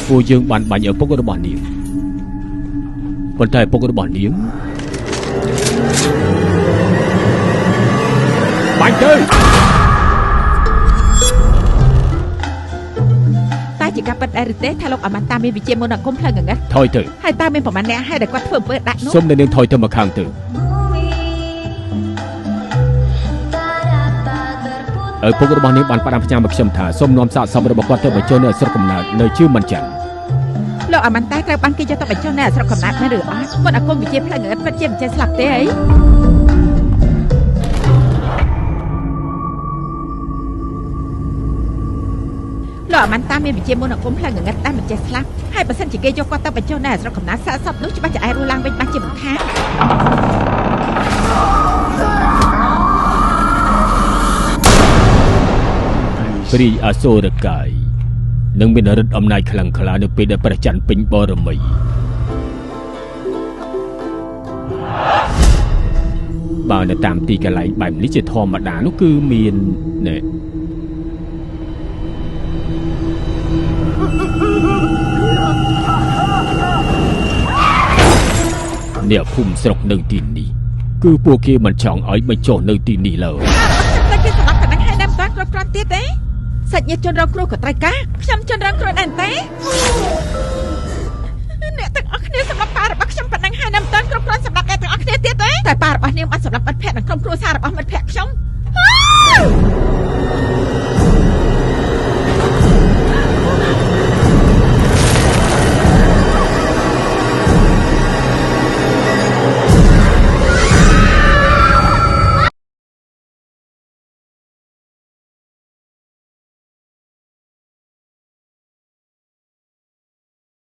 ពួកយើងបានបាញ់ឪពុករបស់នាងប៉ុន្តែឪពុករបស់នាងបាញ់ទៅតែជាការប៉ັດអេរិទេថាលោកអមតាមានវិជាមន្តអាគមផ្លូវងងឹតថយទៅហើយតើមានប្រមាណអ្នកហើយដែលគាត់ធ្វើអំពើដាក់នោះសុំនៅនាងថយទៅមកខាងទៅឪពុករបស់នាងបានផ្ដាំផ្ញើមកខ្ញុំថាសូមនាំសាកសមរបស់គាត់ទៅបញ្ចុះនៅស្រុកកំណើតនៅជឿមិនចាន់លោកអមតាត្រូវបានគេយកទៅបញ្ចុះនៅស្រុកកំណើតមែនឬអត់មន្តអាគមវិជាផ្លូវងងឹតពិតជាមិនចេះស្លាប់ទេអីលោកអមតាមានវិជាមន្តអាគមផ្លូវងងឹតតែមិនចេះស្លាប់ហើយបើសិនជាគេយកគាត់ទៅបញ្ចុះនៅស្រុកកំណើតសាកសពនោះច្បាស់ជាអាចរស់ឡើងវិញបានជាមិនខានព្រីអសូរកាយនឹងមានឫទ្ធិអំណាចខ្លាំងក្លានៅពេលដែលព្រះច័ន្ទពេញបរមីបើនៅតាមទីកន្លែងបែបនេះជាធម្មតានោះគឺមានអ្នកភូមិស្រុកនៅទីនេះគឺពួកគេមិនចង់ឲ្យបញ្ចុះនៅទីនេះឡើយតែគេសម្រាប់កណ្ដឹងហើយតែមិនបានគ្រប់គ្រាន់ទៀតទេសាច់ញាតិជនរងគ្រោះក៏ត្រូវការខ្ញុំជនរងគ្រោះដែរទេអ្នកទាំងអស់គ្នាសម្រាប់ប៉ារបស់ខ្ញុំប៉ុណ្ណឹងហើយតែមិនបានគ្រប់គ្រាន់សម្រាប់អ្នកទាំងអស់គ្នាទៀតទេតែប៉ារបស់នាងបានសម្រាប់មិត្តភក្តិនិងក្រុមគ្រួសាររបស់មិត្តភក្តិខ្ញុំ